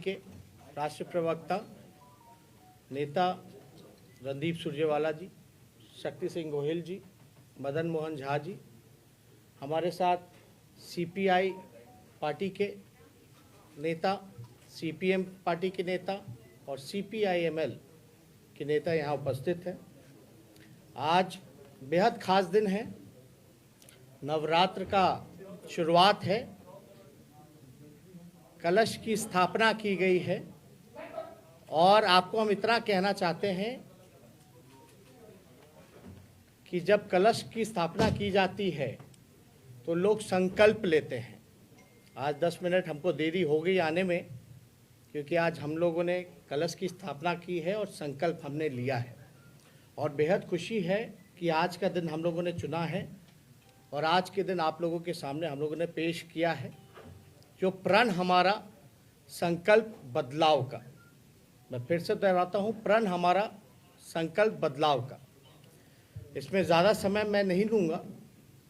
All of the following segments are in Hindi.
के राष्ट्रीय प्रवक्ता नेता रणदीप सुरजेवाला जी, शक्ति सिंह गोहिल जी, मदन मोहन झा जी, हमारे साथ सीपीआई पार्टी के नेता, सीपीएम पार्टी के नेता और सीपीआईएमएल के नेता यहाँ उपस्थित हैं। आज बेहद खास दिन है, नवरात्र का शुरुआत है, कलश की स्थापना की गई है और आपको हम इतना कहना चाहते हैं कि जब कलश की स्थापना की जाती है तो लोग संकल्प लेते हैं। आज 10 मिनट हमको देरी हो गई आने में, क्योंकि आज हम लोगों ने कलश की स्थापना की है और संकल्प हमने लिया है और बेहद खुशी है कि आज का दिन हम लोगों ने चुना है और आज के दिन आप लोगों के सामने हम लोगों ने पेश किया है जो प्रण हमारा संकल्प बदलाव का। मैं फिर से दोहराता हूँ, प्रण हमारा संकल्प बदलाव का। इसमें ज़्यादा समय मैं नहीं लूँगा,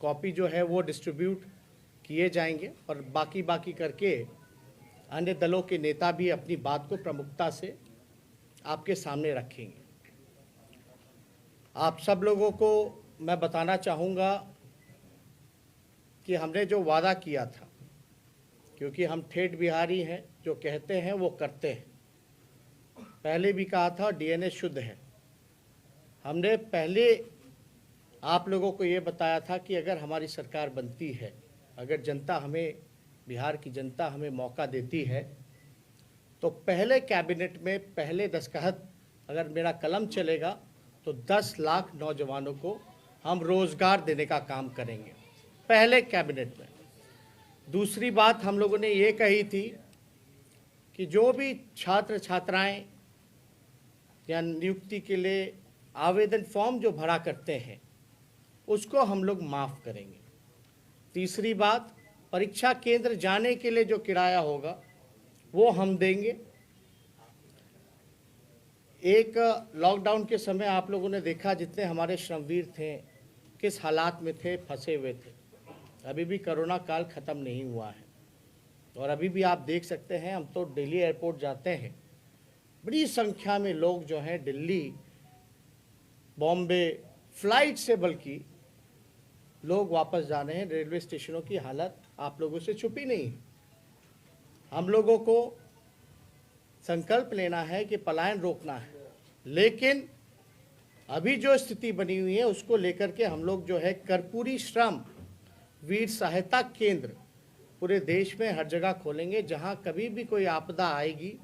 कॉपी जो है वो डिस्ट्रीब्यूट किए जाएंगे और बाकी करके अन्य दलों के नेता भी अपनी बात को प्रमुखता से आपके सामने रखेंगे। आप सब लोगों को मैं बताना चाहूँगा कि हमने जो वादा किया था, क्योंकि हम ठेठ बिहारी हैं, जो कहते हैं वो करते हैं। पहले भी कहा था डीएनए शुद्ध है। हमने पहले आप लोगों को ये बताया था कि अगर हमारी सरकार बनती है, अगर जनता हमें, बिहार की जनता हमें मौका देती है, तो पहले कैबिनेट में पहले दस्तखत अगर मेरा कलम चलेगा तो 10 लाख नौजवानों को हम रोज़गार देने का काम करेंगे, पहले कैबिनेट में। दूसरी बात हम लोगों ने ये कही थी कि जो भी छात्र छात्राएं या नियुक्ति के लिए आवेदन फॉर्म जो भरा करते हैं उसको हम लोग माफ़ करेंगे। तीसरी बात, परीक्षा केंद्र जाने के लिए जो किराया होगा वो हम देंगे। एक लॉकडाउन के समय आप लोगों ने देखा जितने हमारे श्रमवीर थे किस हालात में थे, फंसे हुए थे। अभी भी कोरोना काल ख़त्म नहीं हुआ है और अभी भी आप देख सकते हैं, हम तो दिल्ली एयरपोर्ट जाते हैं, बड़ी संख्या में लोग जो हैं दिल्ली, बॉम्बे फ्लाइट से बल्कि लोग वापस जा रहे हैं। रेलवे स्टेशनों की हालत आप लोगों से छुपी नहीं है। हम लोगों को संकल्प लेना है कि पलायन रोकना है, लेकिन अभी जो स्थिति बनी हुई है उसको लेकर के हम लोग जो है कर्पूरी श्रम वीर सहायता केंद्र पूरे देश में हर जगह खोलेंगे, जहां कभी भी कोई आपदा आएगी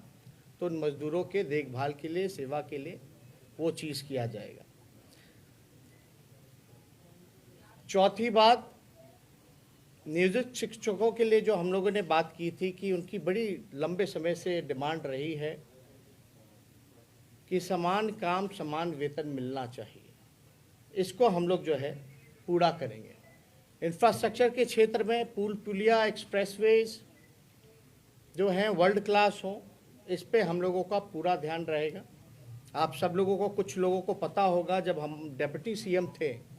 तो उन मजदूरों के देखभाल के लिए, सेवा के लिए वो चीज़ किया जाएगा। चौथी बात, नियोजित शिक्षकों के लिए जो हम लोगों ने बात की थी कि उनकी बड़ी लंबे समय से डिमांड रही है कि समान काम समान वेतन मिलना चाहिए, इसको हम लोग जो है पूरा करेंगे। इंफ्रास्ट्रक्चर के क्षेत्र में पुल पुलिया एक्सप्रेसवेज जो हैं वर्ल्ड क्लास हों, इस पे हम लोगों का पूरा ध्यान रहेगा। आप सब लोगों को, कुछ लोगों को पता होगा, जब हम डिप्टी सीएम थे,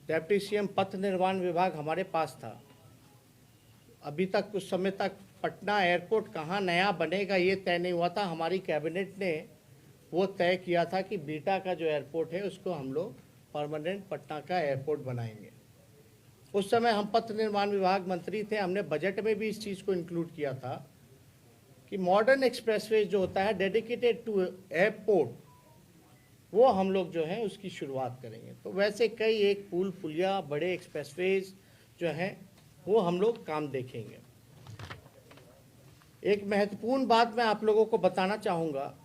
डिप्टी सीएम पथ निर्माण विभाग हमारे पास था। अभी तक कुछ समय तक पटना एयरपोर्ट कहाँ नया बनेगा ये तय नहीं हुआ था। हमारी कैबिनेट ने वो तय किया था कि बीटा का जो एयरपोर्ट है उसको हम लोग परमानेंट पटना का एयरपोर्ट बनाएंगे। उस समय हम पथ निर्माण विभाग मंत्री थे, हमने बजट में भी इस चीज़ को इंक्लूड किया था कि मॉडर्न एक्सप्रेसवे जो होता है डेडिकेटेड टू एयरपोर्ट, वो हम लोग जो है उसकी शुरुआत करेंगे। तो वैसे कई एक पुल पुलिया बड़े एक्सप्रेसवेज जो हैं वो हम लोग काम देखेंगे। एक महत्वपूर्ण बात मैं आप लोगों को बताना चाहूँगा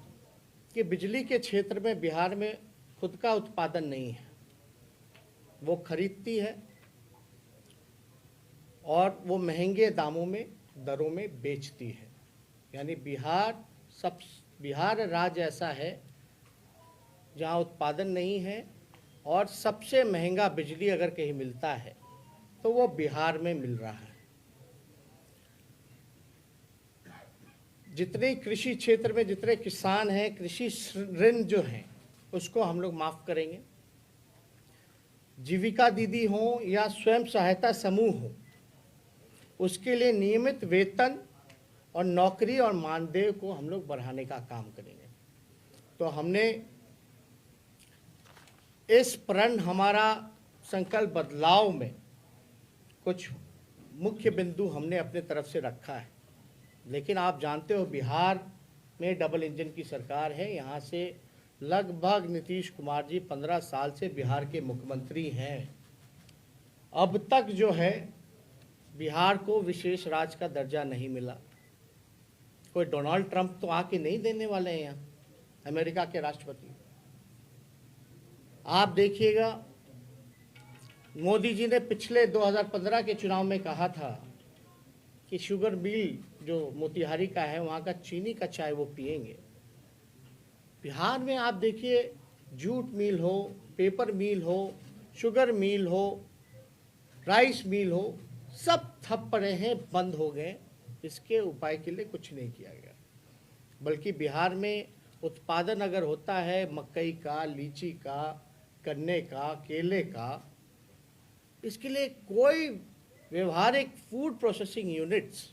कि बिजली के क्षेत्र में बिहार में खुद का उत्पादन नहीं है, वो खरीदती है और वो महंगे दामों में, दरों में बेचती है। यानी बिहार राज्य ऐसा है जहाँ उत्पादन नहीं है और सबसे महंगा बिजली अगर कहीं मिलता है तो वो बिहार में मिल रहा है। जितने कृषि क्षेत्र में जितने किसान हैं, कृषि ऋण जो हैं उसको हम लोग माफ़ करेंगे। जीविका दीदी हो या स्वयं सहायता समूह हो, उसके लिए नियमित वेतन और नौकरी और मानदेय को हम लोग बढ़ाने का काम करेंगे। तो हमने इस प्रण हमारा संकल्प बदलाव में कुछ मुख्य बिंदु हमने अपने तरफ से रखा है, लेकिन आप जानते हो बिहार में डबल इंजन की सरकार है। यहाँ से लगभग नीतीश कुमार जी 15 साल से बिहार के मुख्यमंत्री हैं। अब तक जो है बिहार को विशेष राज्य का दर्जा नहीं मिला। कोई डोनाल्ड ट्रंप तो आके नहीं देने वाले हैं यहाँ, अमेरिका के राष्ट्रपति। आप देखिएगा, मोदी जी ने पिछले 2015 के चुनाव में कहा था कि शुगर मिल जो मोतिहारी का है वहाँ का चीनी का चाय वो पिएंगे। बिहार में आप देखिए, जूट मिल हो, पेपर मिल हो, शुगर मिल हो, राइस मिल हो, सब ठप पड़े हैं, बंद हो गए। इसके उपाय के लिए कुछ नहीं किया गया, बल्कि बिहार में उत्पादन अगर होता है मकई का, लीची का, गन्ने का, केले का, इसके लिए कोई व्यवहारिक फूड प्रोसेसिंग यूनिट्स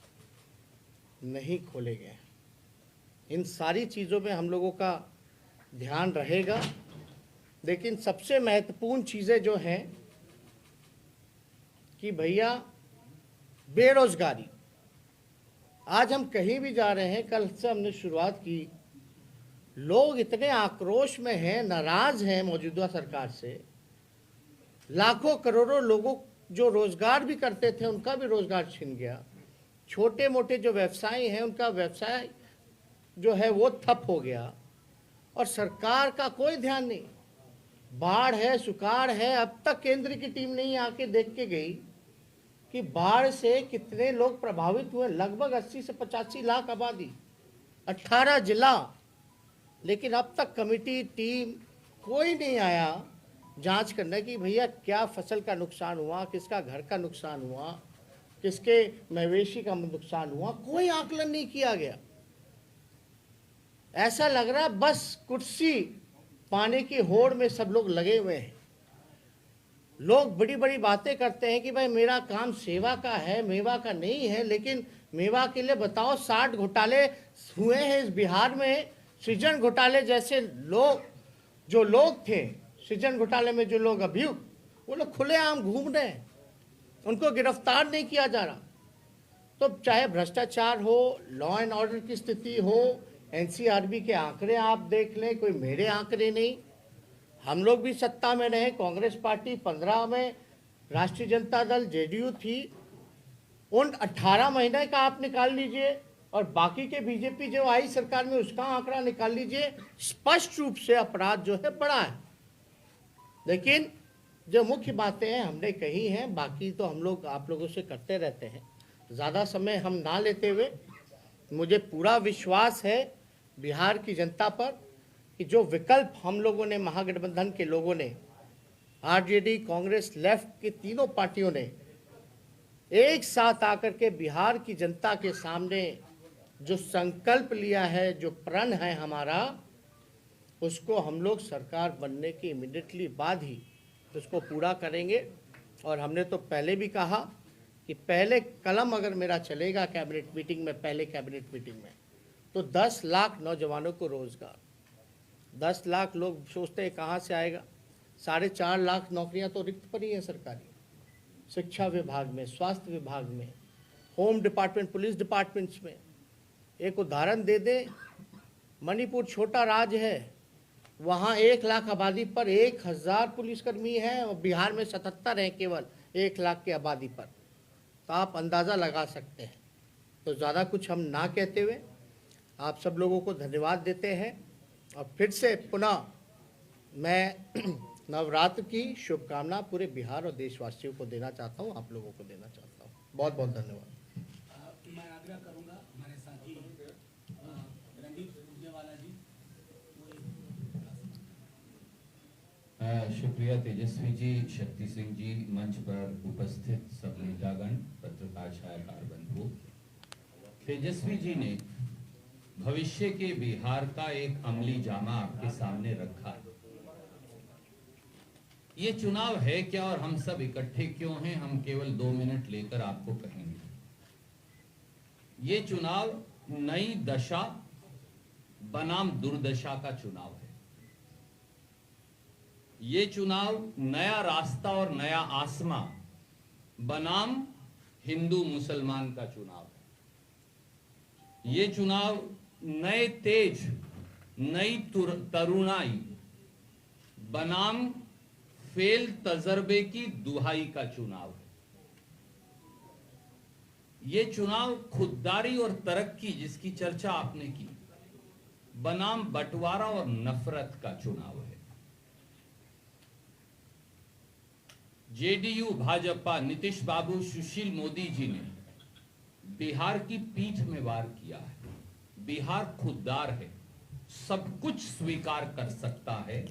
नहीं खोले गए। इन सारी चीज़ों में हम लोगों का ध्यान रहेगा। लेकिन सबसे महत्वपूर्ण चीज़ें जो हैं कि भैया बेरोजगारी, आज हम कहीं भी जा रहे हैं, कल से हमने शुरुआत की, लोग इतने आक्रोश में हैं, नाराज हैं मौजूदा सरकार से। लाखों करोड़ों लोगों जो रोजगार भी करते थे उनका भी रोजगार छिन गया। छोटे मोटे जो व्यवसायी हैं उनका व्यवसाय जो है वो ठप हो गया, और सरकार का कोई ध्यान नहीं। बाढ़ है, सुखाड़ है, अब तक केंद्र की टीम नहीं आके देख के गई कि बाढ़ से कितने लोग प्रभावित हुए। लगभग 80 से 85 लाख आबादी, 18 जिला, लेकिन अब तक कमेटी टीम कोई नहीं आया जांच करने की भैया क्या फसल का नुकसान हुआ, किसका घर का नुकसान हुआ, किसके मवेशी का नुकसान हुआ। कोई आकलन नहीं किया गया। ऐसा लग रहा बस कुर्सी पाने की होड़ में सब लोग लगे हुए हैं। लोग बड़ी बड़ी बातें करते हैं कि भाई मेरा काम सेवा का है, मेवा का नहीं है, लेकिन मेवा के लिए बताओ 60 घोटाले हुए हैं इस बिहार में। सृजन घोटाले जैसे लोग थे, सृजन घोटाले में जो लोग अभियुक्त, वो लोग खुलेआम घूम रहे हैं, उनको गिरफ्तार नहीं किया जा रहा। तो चाहे भ्रष्टाचार हो, लॉ एंड ऑर्डर की स्थिति हो, एनसीआरबी के आंकड़े आप देख लें, कोई मेरे आंकड़े नहीं। हम लोग भी सत्ता में रहे, कांग्रेस पार्टी 15 में, राष्ट्रीय जनता दल जेडीयू थी, उन 18 महीने का आप निकाल लीजिए और बाकी के बीजेपी जो आई सरकार में उसका आंकड़ा निकाल लीजिए। स्पष्ट रूप से अपराध जो है बढ़ा है। लेकिन जो मुख्य बातें हैं हमने कही हैं, बाकी तो हम लोग आप लोगों से करते रहते हैं। ज़्यादा समय हम ना लेते हुए, मुझे पूरा विश्वास है बिहार की जनता पर कि जो विकल्प हम लोगों ने, महागठबंधन के लोगों ने, आरजेडी, कांग्रेस, लेफ्ट की तीनों पार्टियों ने एक साथ आकर के बिहार की जनता के सामने जो संकल्प लिया है, जो प्रण है हमारा, उसको हम लोग सरकार बनने के इमीडिएटली बाद ही उसको पूरा करेंगे। और हमने तो पहले भी कहा कि पहले कलम अगर मेरा चलेगा कैबिनेट मीटिंग में, पहले कैबिनेट मीटिंग में, तो 10 लाख नौजवानों को रोजगार। 10 लाख लोग सोचते हैं कहाँ से आएगा, 4.5 लाख नौकरियां तो रिक्त पड़ी हैं सरकारी, शिक्षा विभाग में, स्वास्थ्य विभाग में, होम डिपार्टमेंट, पुलिस डिपार्टमेंट्स में। एक उदाहरण दे दें, मणिपुर छोटा राज्य है, वहाँ 1 लाख आबादी पर 1000 पुलिसकर्मी हैं, और बिहार में 77 हैं केवल 1 लाख की आबादी पर। तो आप अंदाज़ा लगा सकते हैं। तो ज़्यादा कुछ हम ना कहते हुए आप सब लोगों को धन्यवाद देते हैं, और फिर से पुनः मैं नवरात्र की शुभकामना पूरे बिहार और देशवासियों को देना चाहता हूँ, आप लोगों को देना चाहता हूँ। बहुत बहुत धन्यवाद। मैं आग्रह करूंगा हमारे साथी रणदीप सुरजेवाला जी। शुक्रिया तेजस्वी जी, शक्ति सिंह जी, मंच पर उपस्थित सब नेतागण, पत्रकार, छायाकार बंधु। तेजस्वी जी ने भविष्य के बिहार का एक अमली जामा आपके सामने रखा। ये चुनाव है क्या और हम सब इकट्ठे क्यों हैं, हम केवल 2 मिनट लेकर आपको कहेंगे। ये चुनाव नई दशा बनाम दुर्दशा का चुनाव है। ये चुनाव नया रास्ता और नया आसमां बनाम हिंदू मुसलमान का चुनाव है। ये चुनाव नए तेज, नई तरुणाई बनाम फेल तजर्बे की दुहाई का चुनाव है। ये चुनाव खुददारी और तरक्की, जिसकी चर्चा आपने की, बनाम बंटवारा और नफरत का चुनाव है। जेडीयू, भाजपा, नीतीश बाबू, सुशील मोदी जी ने बिहार की पीठ में वार किया है। बिहार खुददार है, सब कुछ स्वीकार कर सकता है,